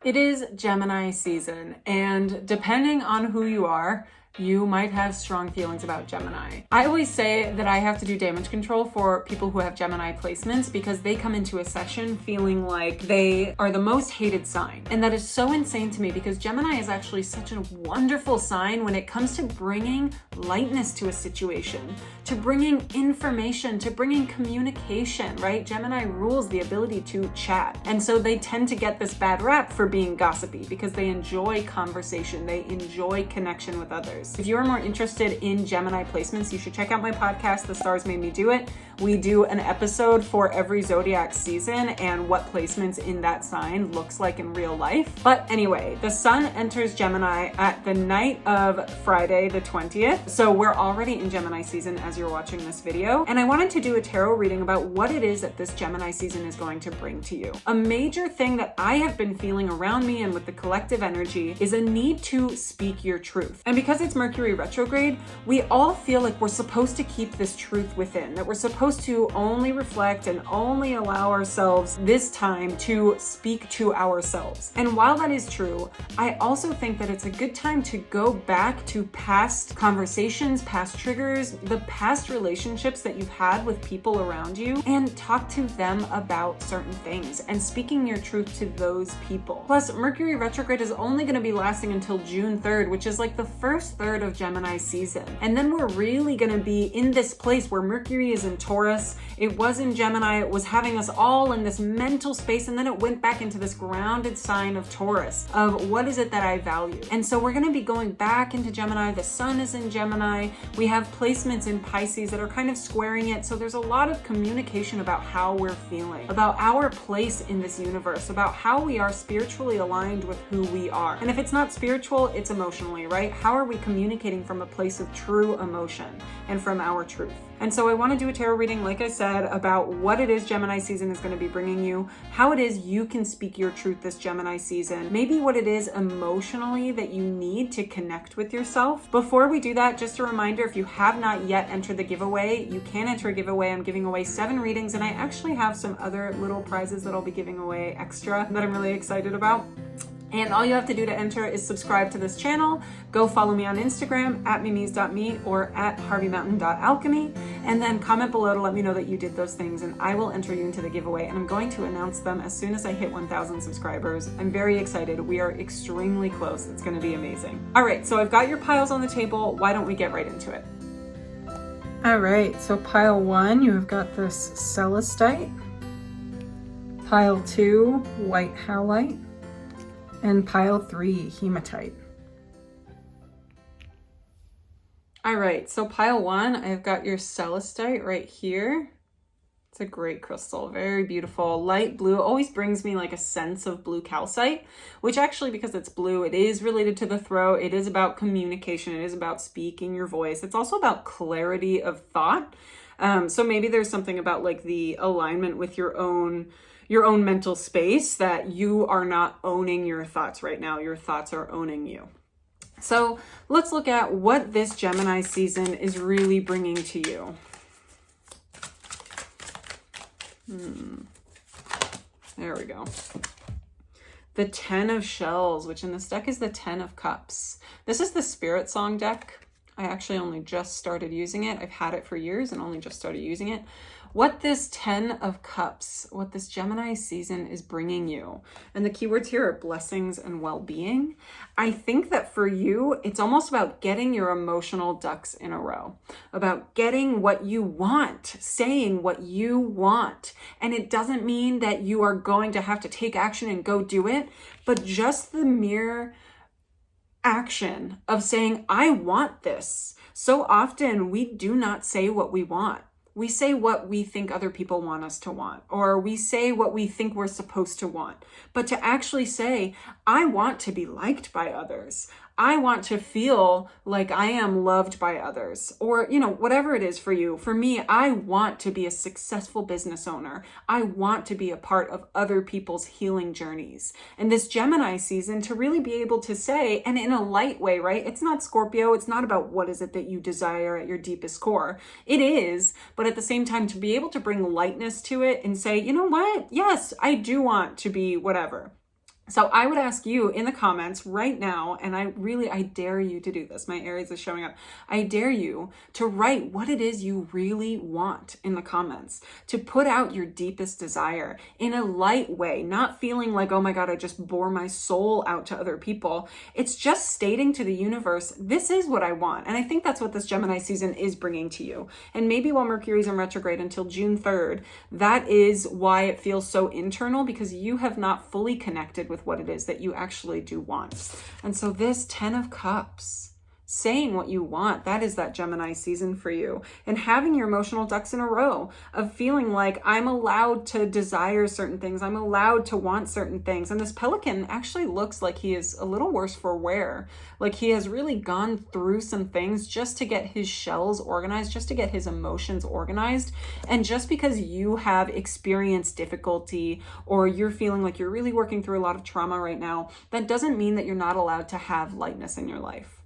It is Gemini season, and depending on who you are, you might have strong feelings about Gemini. I always say that I have to do damage control for people who have Gemini placements because they come into a session feeling like they are the most hated sign. And that is so insane to me because Gemini is actually such a wonderful sign when it comes to bringing lightness to a situation, to bringing information, to bringing communication, right? Gemini rules the ability to chat. And so they tend to get this bad rap for being gossipy because they enjoy conversation, they enjoy connection with others. If you are more interested in Gemini placements, you should check out my podcast, The Stars Made Me Do It. We do an episode for every zodiac season and what placements in that sign looks like in real life. But anyway, the sun enters Gemini at the night of Friday the 20th. So we're already in Gemini season as you're watching this video. And I wanted to do a tarot reading about what it is that this Gemini season is going to bring to you. A major thing that I have been feeling around me and with the collective energy is a need to speak your truth. And because it's Mercury retrograde, we all feel like we're supposed to keep this truth within, that we're supposed to only reflect and only allow ourselves this time to speak to ourselves. And while that is true, I also think that it's a good time to go back to past conversations, past triggers, the past relationships that you've had with people around you, and talk to them about certain things and speaking your truth to those people. Plus, Mercury retrograde is only going to be lasting until June 3rd, which is like the first third of Gemini season. And then we're really going to be in this place where Mercury is in Taurus. It was in Gemini. It was having us all in this mental space. And then it went back into this grounded sign of Taurus of what is it that I value. And so we're going to be going back into Gemini. The sun is in Gemini. We have placements in Pisces that are kind of squaring it. So there's a lot of communication about how we're feeling, about our place in this universe, about how we are spiritually aligned with who we are. And if it's not spiritual, it's emotionally, right? How are we communicating from a place of true emotion and from our truth? And so I want to do a tarot reading, like I said, about what it is Gemini season is going to be bringing you, how it is you can speak your truth this Gemini season, maybe what it is emotionally that you need to connect with yourself. Before we do that, just a reminder, if you have not yet entered the giveaway, you can enter a giveaway. I'm giving away 7 readings, and I actually have some other little prizes that I'll be giving away extra that I'm really excited about. And all you have to do to enter is subscribe to this channel, go follow me on Instagram at mimis.me or at harveymountain.alchemy, and then comment below to let me know that you did those things, and I will enter you into the giveaway. And I'm going to announce them as soon as I hit 1,000 subscribers. I'm very excited. We are extremely close. It's going to be amazing. All right, so I've got your piles on the table. Why don't we get right into it? All right, so pile 1, you have got this Celestite. Pile 2, White Howlite. And pile 3, Hematite. All right, so pile 1, I've got your Celestite right here. It's a great crystal, very beautiful, light blue. Always brings me like a sense of blue calcite, which actually, because it's blue, it is related to the throat. It is about communication. It is about speaking your voice. It's also about clarity of thought. So maybe there's something about like the alignment with your own mental space that you are not owning your thoughts right now. Your thoughts are owning you. So let's look at what this Gemini season is really bringing to you. There we go. The 10 of Shells, which in this deck is the 10 of Cups. This is the Spirit Song deck. I actually only just started using it. I've had it for years and only just started using it. What this 10 of Cups, what this Gemini season is bringing you, and the keywords here are blessings and well-being. I think that for you, it's almost about getting your emotional ducks in a row, about getting what you want, saying what you want. And it doesn't mean that you are going to have to take action and go do it, but just the mere action of saying, I want this. So often we do not say what we want. We say what we think other people want us to want, or we say what we think we're supposed to want. But to actually say, I want to be liked by others. I want to feel like I am loved by others, or, whatever it is for you. For me, I want to be a successful business owner. I want to be a part of other people's healing journeys. And this Gemini season to really be able to say, and in a light way, right? It's not Scorpio. It's not about what is it that you desire at your deepest core. It is, but at the same time, to be able to bring lightness to it and say, you know what? Yes, I do want to be whatever. So I would ask you in the comments right now, and I dare you to do this. My Aries is showing up. I dare you to write what it is you really want in the comments, to put out your deepest desire in a light way, not feeling like, oh my God, I just bore my soul out to other people. It's just stating to the universe, this is what I want. And I think that's what this Gemini season is bringing to you. And maybe while Mercury's in retrograde until June 3rd, that is why it feels so internal, because you have not fully connected with what it is that you actually do want. And so this 10 of Cups, saying what you want, that is that Gemini season for you. And having your emotional ducks in a row of feeling like I'm allowed to desire certain things. I'm allowed to want certain things. And this Pelican actually looks like he is a little worse for wear. Like he has really gone through some things just to get his shells organized, just to get his emotions organized. And just because you have experienced difficulty or you're feeling like you're really working through a lot of trauma right now, that doesn't mean that you're not allowed to have lightness in your life.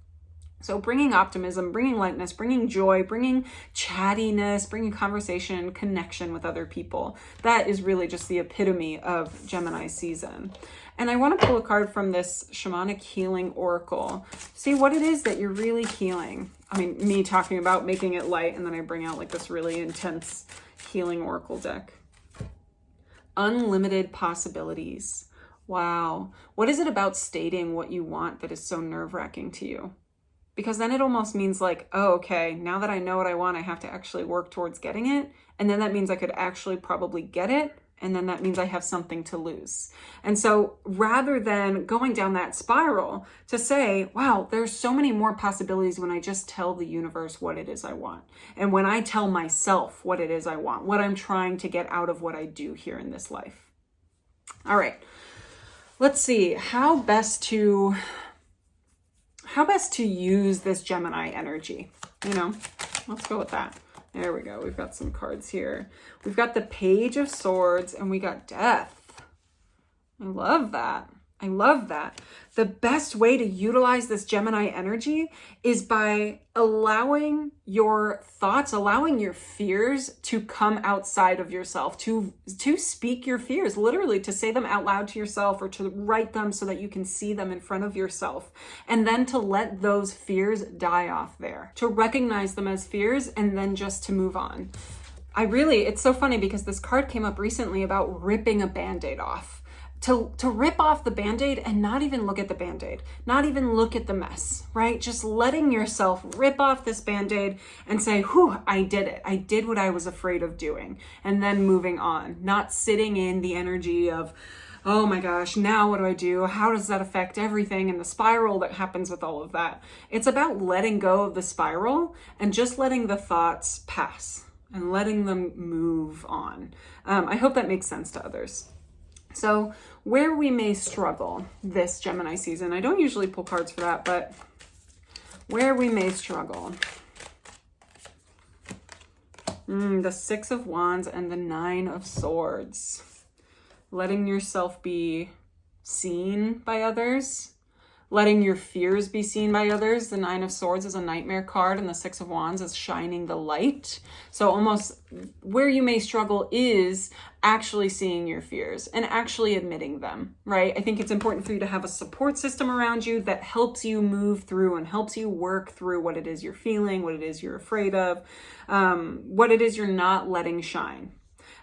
So bringing optimism, bringing lightness, bringing joy, bringing chattiness, bringing conversation, connection with other people. That is really just the epitome of Gemini season. And I want to pull a card from this Shamanic Healing Oracle. See what it is that you're really healing. I mean, me talking about making it light, and then I bring out like this really intense healing oracle deck. Unlimited possibilities. Wow. What is it about stating what you want that is so nerve-wracking to you? Because then it almost means like, oh, okay, now that I know what I want, I have to actually work towards getting it. And then that means I could actually probably get it. And then that means I have something to lose. And so rather than going down that spiral, to say, wow, there's so many more possibilities when I just tell the universe what it is I want. And when I tell myself what it is I want, what I'm trying to get out of what I do here in this life. All right, let's see how best to use this Gemini energy, let's go with that. There we go. We've got some cards here. We've got the Page of Swords and we got Death. I love that. I love that. The best way to utilize this Gemini energy is by allowing your thoughts, allowing your fears to come outside of yourself, to speak your fears, literally to say them out loud to yourself or to write them so that you can see them in front of yourself. And then to let those fears die off there, to recognize them as fears and then just to move on. It's so funny because this card came up recently about ripping a Band-Aid off. To rip off the Band-Aid and not even look at the Band-Aid, not even look at the mess, right? Just letting yourself rip off this Band-Aid and say, whew, I did it. I did what I was afraid of doing. And then moving on, not sitting in the energy of, oh my gosh, now what do I do? How does that affect everything? And the spiral that happens with all of that. It's about letting go of the spiral and just letting the thoughts pass and letting them move on. I hope that makes sense to others. So where we may struggle this Gemini season, I don't usually pull cards for that, but where we may struggle. The Six of Wands and the Nine of Swords. Letting yourself be seen by others. Letting your fears be seen by others. The Nine of Swords is a nightmare card and the Six of Wands is shining the light. So almost where you may struggle is actually seeing your fears and actually admitting them, right? I think it's important for you to have a support system around you that helps you move through and helps you work through what it is you're feeling, what it is you're afraid of, what it is you're not letting shine.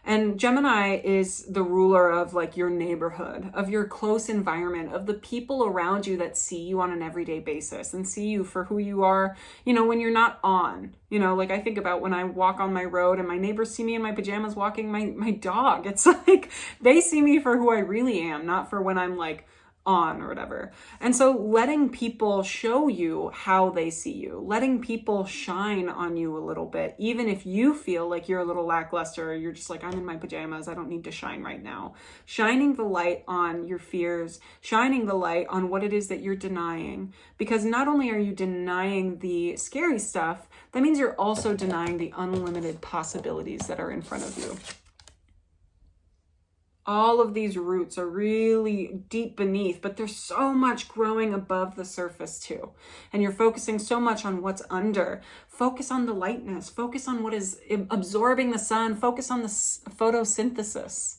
And Gemini is the ruler of like your neighborhood, of your close environment, of the people around you that see you on an everyday basis and see you for who you are, when you're not on. Like I think about when I walk on my road and my neighbors see me in my pajamas walking my dog. It's like they see me for who I really am, not for when I'm like on or whatever. And so letting people show you how they see you, letting people shine on you a little bit, even if you feel like you're a little lackluster, or you're just like, I'm in my pajamas, I don't need to shine right now. Shining the light on your fears, shining the light on what it is that you're denying. Because not only are you denying the scary stuff, that means you're also denying the unlimited possibilities that are in front of you. All of these roots are really deep beneath, but there's so much growing above the surface too. And you're focusing so much on what's under. Focus on the lightness. Focus on what is absorbing the sun. Focus on the photosynthesis.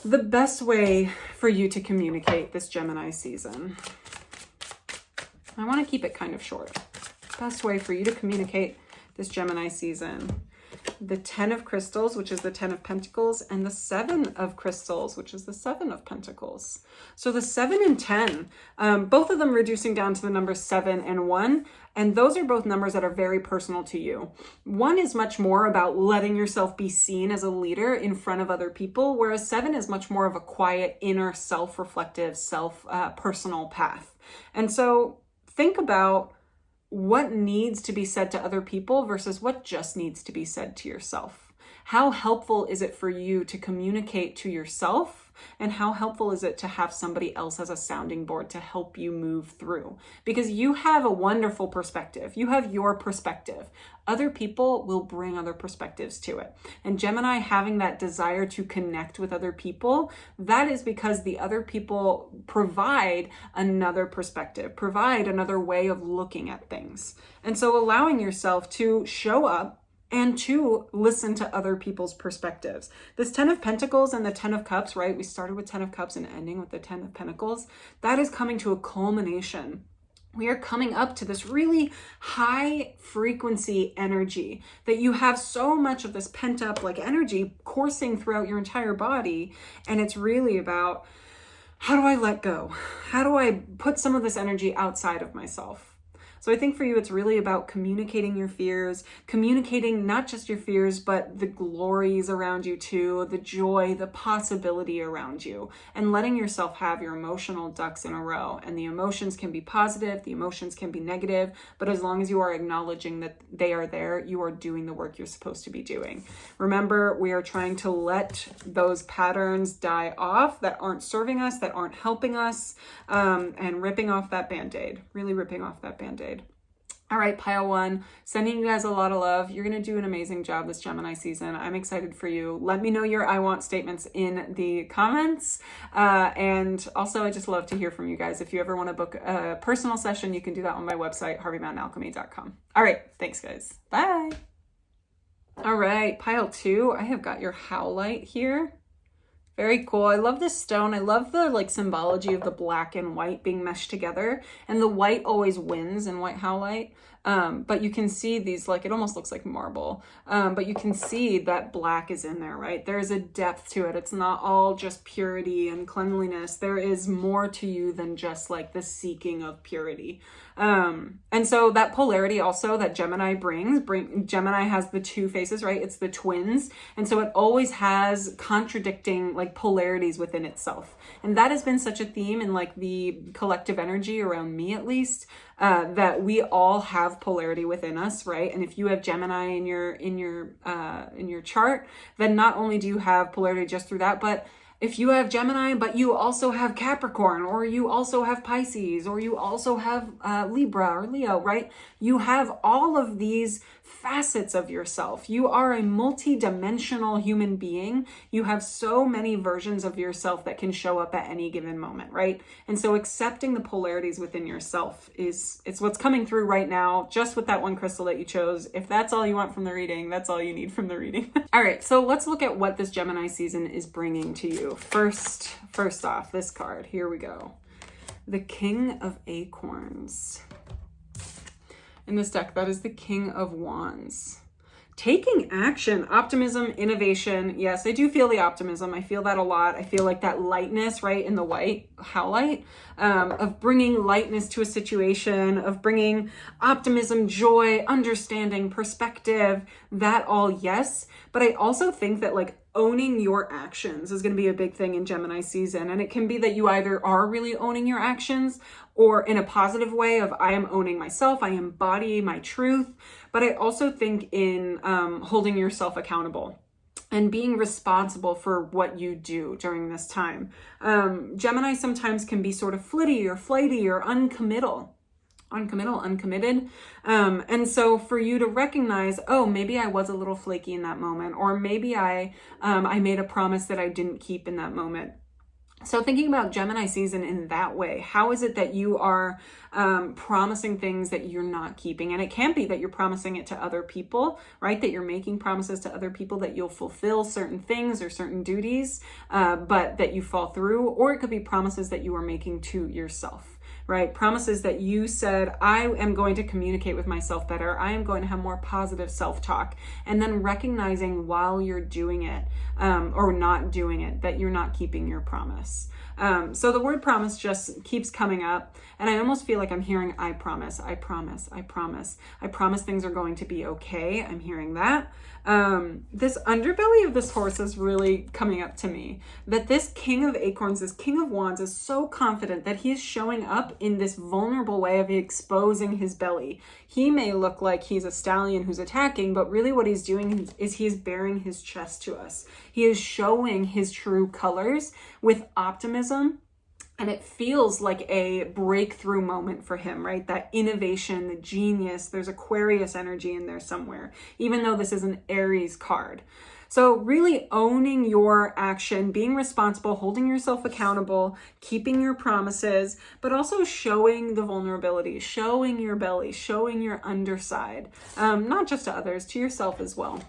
The best way for you to communicate this Gemini season, I want to keep it kind of short. Best way for you to communicate this Gemini season, the 10 of Crystals, which is the 10 of Pentacles, and the 7 of Crystals, which is the 7 of Pentacles. So the 7 and 10, both of them reducing down to the numbers 7 and 1. And those are both numbers that are very personal to you. 1 is much more about letting yourself be seen as a leader in front of other people, whereas 7 is much more of a quiet, inner, self-reflective, personal path. And so think about what needs to be said to other people versus what just needs to be said to yourself. How helpful is it for you to communicate to yourself? And how helpful is it to have somebody else as a sounding board to help you move through? Because you have a wonderful perspective. You have your perspective. Other people will bring other perspectives to it. And Gemini having that desire to connect with other people, that is because the other people provide another perspective, provide another way of looking at things. And so allowing yourself to show up and to listen to other people's perspectives. This 10 of Pentacles and the 10 of Cups, right? We started with 10 of Cups and ending with the 10 of Pentacles. That is coming to a culmination. We are coming up to this really high frequency energy that you have so much of this pent up like energy coursing throughout your entire body. And it's really about, how do I let go? How do I put some of this energy outside of myself? So I think for you, it's really about communicating your fears, communicating not just your fears, but the glories around you too, the joy, the possibility around you, and letting yourself have your emotional ducks in a row. And the emotions can be positive, the emotions can be negative, but as long as you are acknowledging that they are there, you are doing the work you're supposed to be doing. Remember, we are trying to let those patterns die off that aren't serving us, that aren't helping us, and ripping off that Band-Aid, really ripping off that Band-Aid. All right, pile 1, sending you guys a lot of love. You're going to do an amazing job this Gemini season. I'm excited for you. Let me know your I want statements in the comments. And also, I just love to hear from you guys. If you ever want to book a personal session, you can do that on my website, harveymountainalchemy.com. All right, thanks guys. Bye. All right, pile 2, I have got your howlite here. Very cool. I love this stone. I love the like symbology of the black and white being meshed together, and the white always wins in white howlite. But you can see these, like, it almost looks like marble. But you can see that black is in there, right? There's a depth to it. It's not all just purity and cleanliness. There is more to you than just like the seeking of purity. And so that polarity also that Gemini Gemini has the 2 faces, right? It's the twins. And so it always has contradicting like polarities within itself. And that has been such a theme in like the collective energy around me, at least, that we all have polarity within us, right? And if you have Gemini in your chart, then not only do you have polarity just through that, but if you have Gemini, but you also have Capricorn, or you also have Pisces, or you also have Libra or Leo, right? You have all of these facets of yourself. You are a multi-dimensional human being. You have so many versions of yourself that can show up at any given moment, right? And so accepting the polarities within yourself it's what's coming through right now, just with that one crystal that you chose. If that's all you want from the reading, that's all you need from the reading. All right, so let's look at what this Gemini season is bringing to you. First off, this card, here we go. The King of Acorns. In this deck, that is the King of Wands. Taking action, optimism, innovation. Yes, I do feel the optimism. I feel that a lot. I feel like that lightness, right, in the white howlite, of bringing lightness to a situation, of bringing optimism, joy, understanding, perspective, that all, yes. But I also think that like owning your actions is going to be a big thing in Gemini season. And it can be that you either are really owning your actions, or in a positive way of I am owning myself, I embody my truth. But I also think in holding yourself accountable and being responsible for what you do during this time. Gemini sometimes can be sort of flitty or flighty or uncommitted. And so for you to recognize, oh, maybe I was a little flaky in that moment, or maybe I made a promise that I didn't keep in that moment. So thinking about Gemini season in that way, how is it that you are promising things that you're not keeping? And it can be that you're promising it to other people, right? That you're making promises to other people that you'll fulfill certain things or certain duties, but that you fall through. Or it could be promises that you are making to yourself, right? Promises that you said, I am going to communicate with myself better. I am going to have more positive self-talk. And then recognizing while you're doing it or not doing it, that you're not keeping your promise. So the word promise just keeps coming up. And I almost feel like I'm hearing, I promise, I promise, I promise. I promise things are going to be okay. I'm hearing that. This underbelly of this horse is really coming up to me. That this King of Acorns, this King of Wands is so confident that he is showing up in this vulnerable way of exposing his belly. He may look like he's a stallion who's attacking, but really what he's doing is he's baring his chest to us. He is showing his true colors with optimism. And it feels like a breakthrough moment for him, right? That innovation, the genius, there's Aquarius energy in there somewhere, even though this is an Aries card. So really owning your action, being responsible, holding yourself accountable, keeping your promises, but also showing the vulnerability, showing your belly, showing your underside, not just to others, to yourself as well.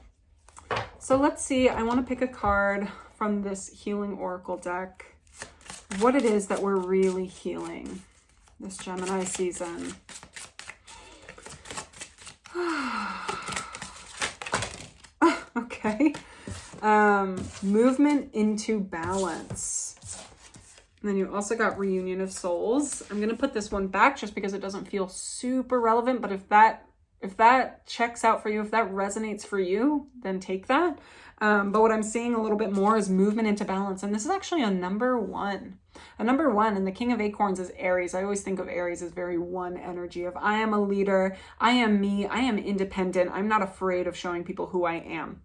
So let's see, I want to pick a card from this Healing Oracle deck. What it is that we're really healing this Gemini season. Okay. Movement into balance. And then you also got Reunion of Souls. I'm going to put this one back just because it doesn't feel super relevant, but if that checks out for you, if that resonates for you, then take that. But what I'm seeing a little bit more is movement into balance. And this is actually a number one. A number one, and the King of Acorns is Aries. I always think of Aries as very one energy of I am a leader, I am me, I am independent, I'm not afraid of showing people who I am.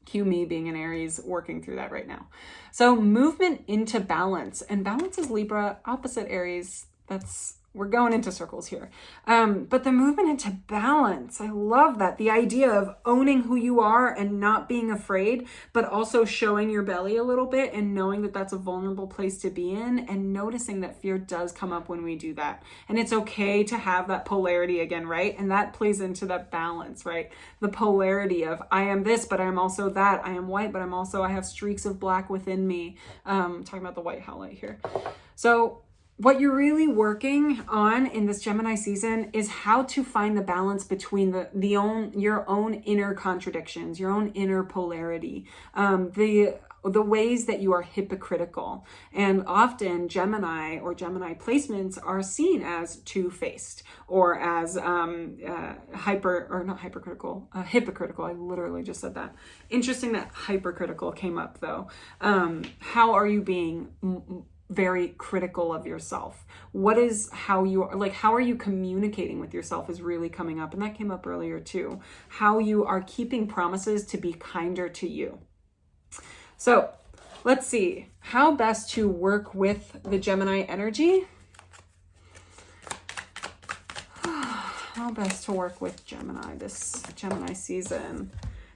Cue me being an Aries working through that right now. So movement into balance, and balance is Libra, opposite Aries. We're going into circles here. But the movement into balance, I love that. The idea of owning who you are and not being afraid, but also showing your belly a little bit and knowing that that's a vulnerable place to be in, and noticing that fear does come up when we do that. And it's okay to have that polarity again, right? And that plays into that balance, right? The polarity of I am this, but I'm also that. I am white, but I have streaks of black within me. Talking about the white highlight here. So what you're really working on in this Gemini season is how to find the balance between your own inner contradictions, your own inner polarity, the ways that you are hypocritical. And often Gemini or Gemini placements are seen as two-faced or as hypocritical. I literally just said that. Interesting that hypercritical came up though. How are you being very critical of yourself? How are you communicating with yourself is really coming up. And that came up earlier too. How you are keeping promises to be kinder to you. So let's see how best to work with the Gemini energy. How best to work with Gemini this Gemini season.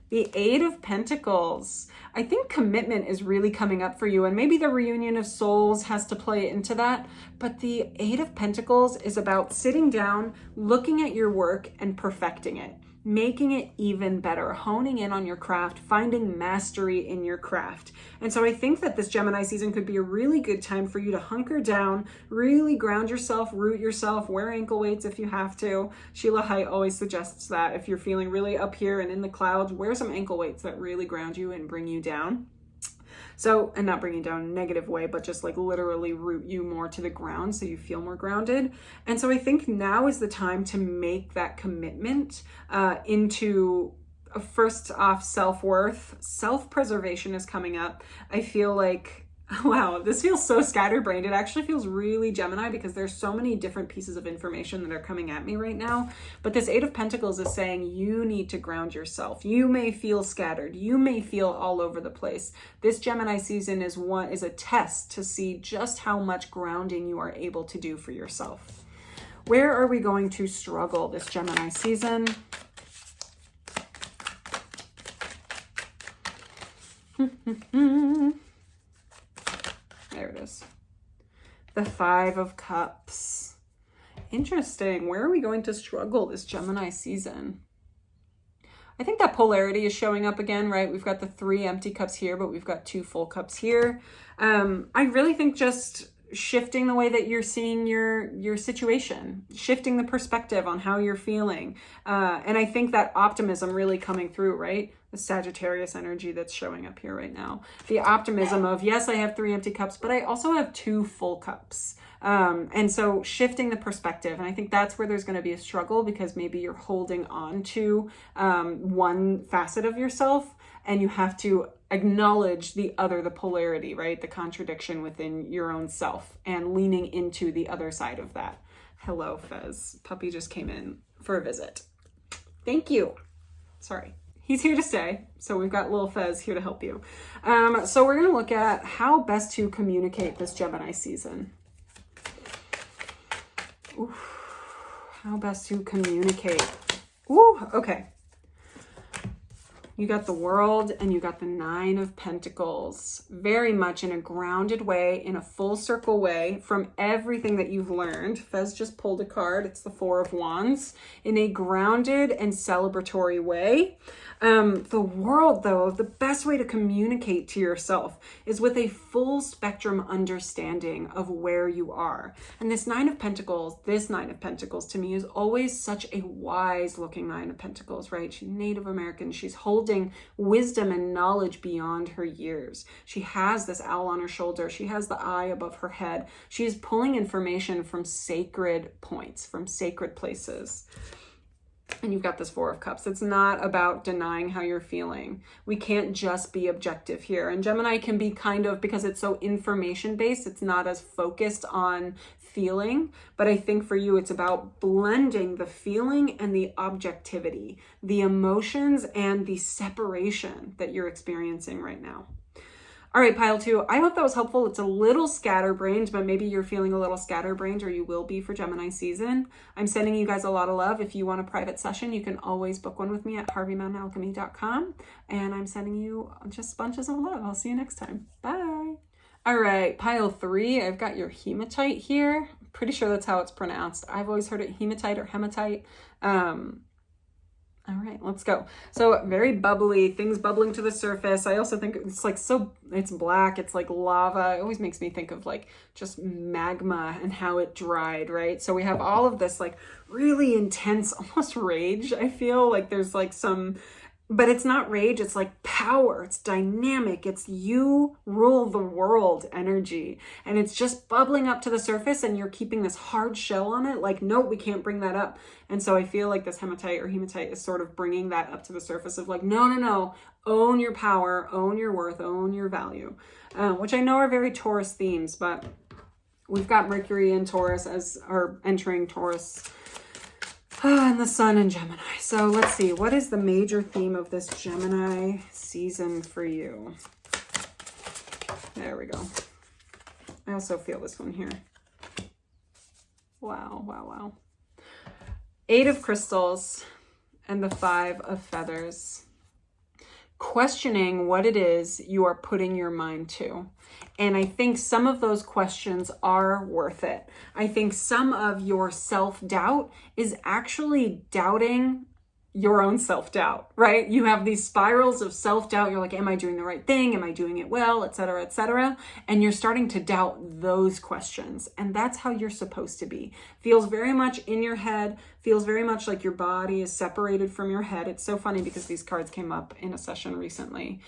The Eight of Pentacles. I think commitment is really coming up for you, and maybe the Reunion of Souls has to play into that. But the Eight of Pentacles is about sitting down, looking at your work and perfecting it, making it even better, honing in on your craft, finding mastery in your craft. And so I think that this Gemini season could be a really good time for you to hunker down, really ground yourself, root yourself, wear ankle weights if you have to. Sheila Haidt always suggests that if you're feeling really up here and in the clouds, wear some ankle weights that really ground you and bring you down. So, and not bring you down in a negative way, but just like literally root you more to the ground so you feel more grounded. And so I think now is the time to make that commitment into first off self-worth. Self-preservation is coming up. I feel like, wow, this feels so scatterbrained. It actually feels really Gemini because there's so many different pieces of information that are coming at me right now. But this Eight of Pentacles is saying you need to ground yourself. You may feel scattered. You may feel all over the place. This Gemini season is a test to see just how much grounding you are able to do for yourself. Where are we going to struggle this Gemini season? There it is. The Five of Cups. Interesting. Where are we going to struggle this Gemini season? I think that polarity is showing up again, right? We've got the 3 empty cups here, but we've got 2 full cups here. I really think just shifting the way that you're seeing your situation, shifting the perspective on how you're feeling. And I think that optimism really coming through, right? The Sagittarius energy that's showing up here right now. The optimism of, yes, I have 3 empty cups, but I also have 2 full cups. And so shifting the perspective, and I think that's where there's going to be a struggle, because maybe you're holding on to one facet of yourself, and you have to acknowledge the other, the polarity, right? The contradiction within your own self, and leaning into the other side of that. Hello, Fez. Puppy just came in for a visit. Thank you. Sorry. He's here to stay. So we've got little Fez here to help you. So we're going to look at how best to communicate this Gemini season. Ooh, how best to communicate. Ooh, okay. You got the World and you got the 9 of Pentacles, very much in a grounded way, in a full circle way from everything that you've learned. Fez just pulled a card. It's the 4 of Wands, in a grounded and celebratory way. The World, though, the best way to communicate to yourself is with a full spectrum understanding of where you are. And this 9 of Pentacles to me is always such a wise looking 9 of Pentacles, right? She's Native American. She's holding wisdom and knowledge beyond her years. She has this owl on her shoulder. She has the eye above her head. She is pulling information from sacred points, from sacred places. And you've got this 4 of Cups. It's not about denying how you're feeling. We can't just be objective here. And Gemini can be kind of, because it's so information based, it's not as focused on feeling. But I think for you, it's about blending the feeling and the objectivity, the emotions and the separation that you're experiencing right now. All right, pile 2, I hope that was helpful. It's a little scatterbrained, but maybe you're feeling a little scatterbrained, or you will be for Gemini season. I'm sending you guys a lot of love. If you want a private session, you can always book one with me at harveymountainalchemy.com. And I'm sending you just bunches of love. I'll see you next time. Bye. All right, pile 3, I've got your hematite here. I'm pretty sure that's how it's pronounced. I've always heard it hematite or hematite. All right, let's go. So very bubbly, things bubbling to the surface. I also think it's like, so it's black, it's like lava. It always makes me think of like just magma and how it dried, right? So we have all of this like really intense, almost rage. I feel like there's like some, but it's not rage, it's like power, it's dynamic, it's you rule the world energy. And it's just bubbling up to the surface, and you're keeping this hard shell on it, like, nope, we can't bring that up. And so I feel like this hematite or hematite is sort of bringing that up to the surface of like, no, own your power, own your worth, own your value, which I know are very Taurus themes, but we've got Mercury in Taurus entering Taurus. And the Sun in Gemini. So let's see, what is the major theme of this Gemini season for you? There we go. I also feel this one here. Wow. 8 of Crystals and the 5 of Feathers. Questioning what it is you are putting your mind to. And I think some of those questions are worth it. I think some of your self-doubt is actually doubting your own self-doubt, right? You have these spirals of self-doubt. You're like, am I doing the right thing? Am I doing it well? Et cetera, et cetera. And you're starting to doubt those questions. And that's how you're supposed to be. Feels very much in your head, feels very much like your body is separated from your head. It's so funny because these cards came up in a session recently,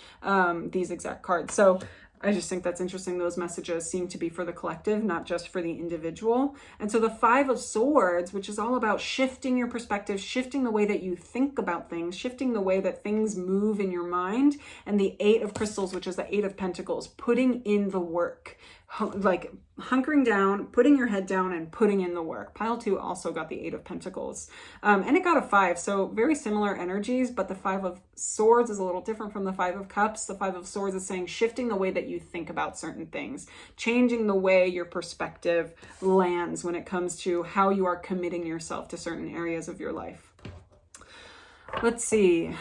these exact cards. So I just think that's interesting. Those messages seem to be for the collective, not just for the individual. And so the 5 of Swords, which is all about shifting your perspective, shifting the way that you think about things, shifting the way that things move in your mind. And the 8 of Crystals, which is the 8 of Pentacles, putting in the work, like hunkering down, putting your head down and putting in the work. Pile 2 also got the 8 of Pentacles. And it got a 5. So very similar energies, but the 5 of Swords is a little different from the 5 of Cups. The 5 of Swords is saying shifting the way that you think about certain things, changing the way your perspective lands when it comes to how you are committing yourself to certain areas of your life. Let's see.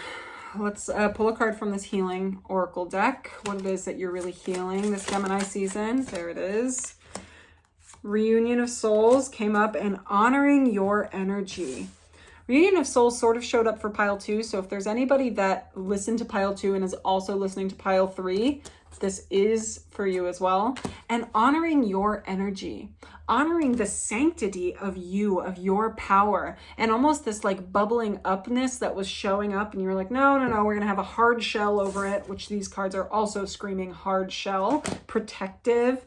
let's pull a card from this healing oracle deck. What it is that you're really healing this Gemini season. There it is. Reunion of Souls came up, and honoring your energy. Reunion of Souls sort of showed up for pile 2. So if there's anybody that listened to pile 2 and is also listening to pile 3, this is for you as well. And honoring your energy, honoring the sanctity of you, of your power, and almost this like bubbling upness that was showing up. And you're like, no, we're going to have a hard shell over it, which these cards are also screaming hard shell, protective,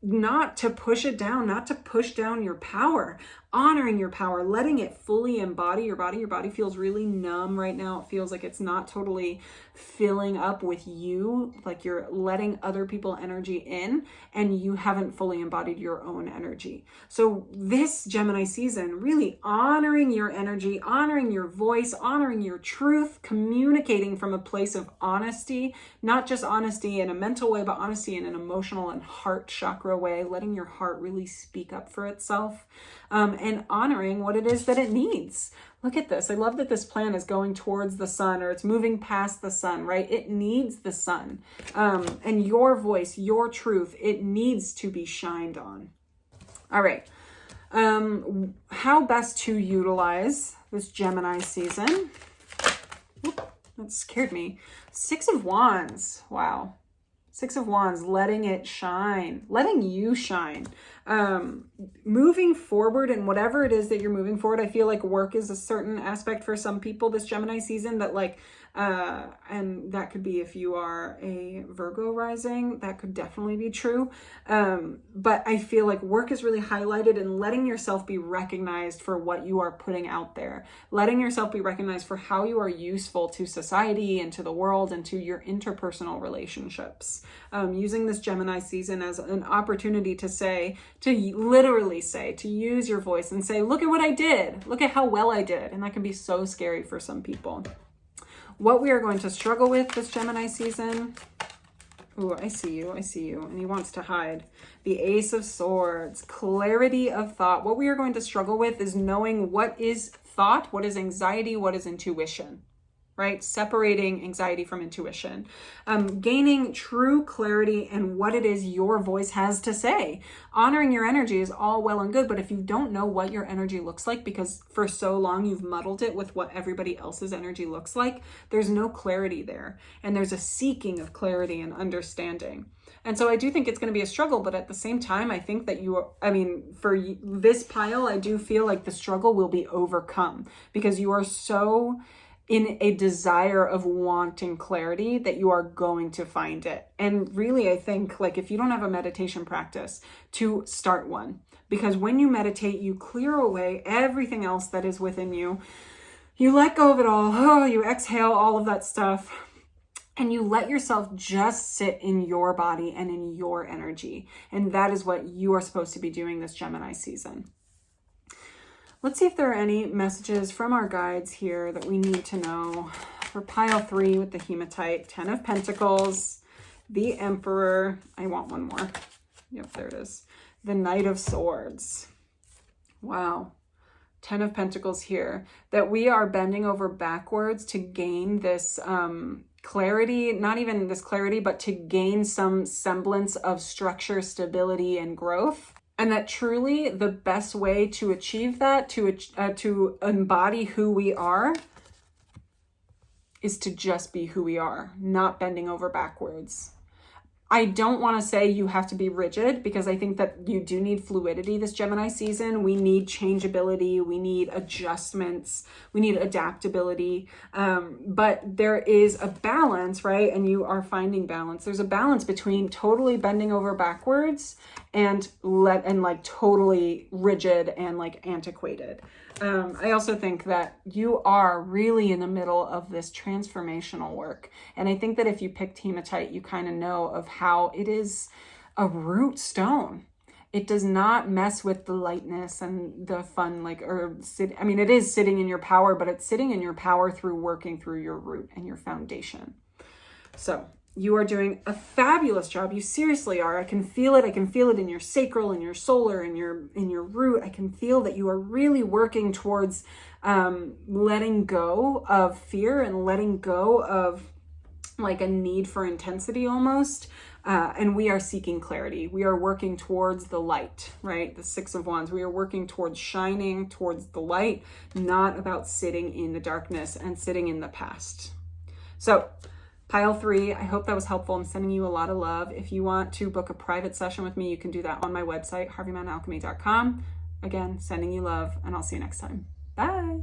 not to push it down, not to push down your power, honoring your power, letting it fully embody your body. Your body feels really numb right now. It feels like it's not totally filling up with you, like you're letting other people's energy in and you haven't fully embodied your own energy. So this Gemini season, really honoring your energy, honoring your voice, honoring your truth, communicating from a place of honesty, not just honesty in a mental way, but honesty in an emotional and heart chakra way, letting your heart really speak up for itself. And honoring what it is that it needs. Look at this. I love that this plan is going towards the sun, or it's moving past the sun, right? It needs the sun. And your voice, your truth, it needs to be shined on. All right. How best to utilize this Gemini season? Oop, that scared me. 6 of Wands. Wow. 6 of Wands, letting it shine, letting you shine, moving forward in whatever it is that you're moving forward. I feel like work is a certain aspect for some people this Gemini season that like, and that could be if you are a Virgo rising, that could definitely be true. But I feel like work is really highlighted in letting yourself be recognized for what you are putting out there, letting yourself be recognized for how you are useful to society and to the world and to your interpersonal relationships. Using this Gemini season as an opportunity to say, to literally say, to use your voice and say, look at what I did. Look at how well I did. And that can be so scary for some people. What we are going to struggle with this Gemini season. Ooh, I see you. And he wants to hide. The Ace of Swords, clarity of thought. What we are going to struggle with is knowing what is thought, what is anxiety, what is intuition. Right? Separating anxiety from intuition, gaining true clarity in what it is your voice has to say. Honoring your energy is all well and good, but if you don't know what your energy looks like, because for so long you've muddled it with what everybody else's energy looks like, there's no clarity there. And there's a seeking of clarity and understanding. And so I do think it's going to be a struggle, but at the same time, I think that for this pile, I do feel like the struggle will be overcome because you are so in a desire of wanting clarity that you are going to find it. And really, I think like if you don't have a meditation practice, to start one, because when you meditate, you clear away everything else that is within you. You let go of it all. Oh, you exhale all of that stuff. And you let yourself just sit in your body and in your energy. And that is what you are supposed to be doing this Gemini season. Let's see if there are any messages from our guides here that we need to know. For pile 3 with the hematite, 10 of Pentacles, the Emperor. I want one more. Yep, there it is. The Knight of Swords. Wow. 10 of Pentacles here. That we are bending over backwards to gain this clarity, not even this clarity, but to gain some semblance of structure, stability, and growth. And that truly the best way to achieve that, to embody who we are, is to just be who we are, not bending over backwards. I don't want to say you have to be rigid, because I think that you do need fluidity this Gemini season. We need changeability. We need adjustments. We need adaptability. But there is a balance, right? And you are finding balance. There's a balance between totally bending over backwards and like totally rigid and like antiquated. I also think that you are really in the middle of this transformational work. And I think that if you picked hematite, you kind of know of how it is a root stone. It does not mess with the lightness and the fun, it is sitting in your power, but it's sitting in your power through working through your root and your foundation. So You are doing a fabulous job. You seriously are. I can feel it. I can feel it in your sacral, in your solar, in your root. I can feel that you are really working towards letting go of fear and letting go of like a need for intensity almost. And we are seeking clarity. We are working towards the light, right? The Six of Wands. We are working towards shining towards the light, not about sitting in the darkness and sitting in the past. So pile 3, I hope that was helpful. I'm sending you a lot of love. If you want to book a private session with me, you can do that on my website, harveymountainalchemy.com. Again, sending you love, and I'll see you next time. Bye.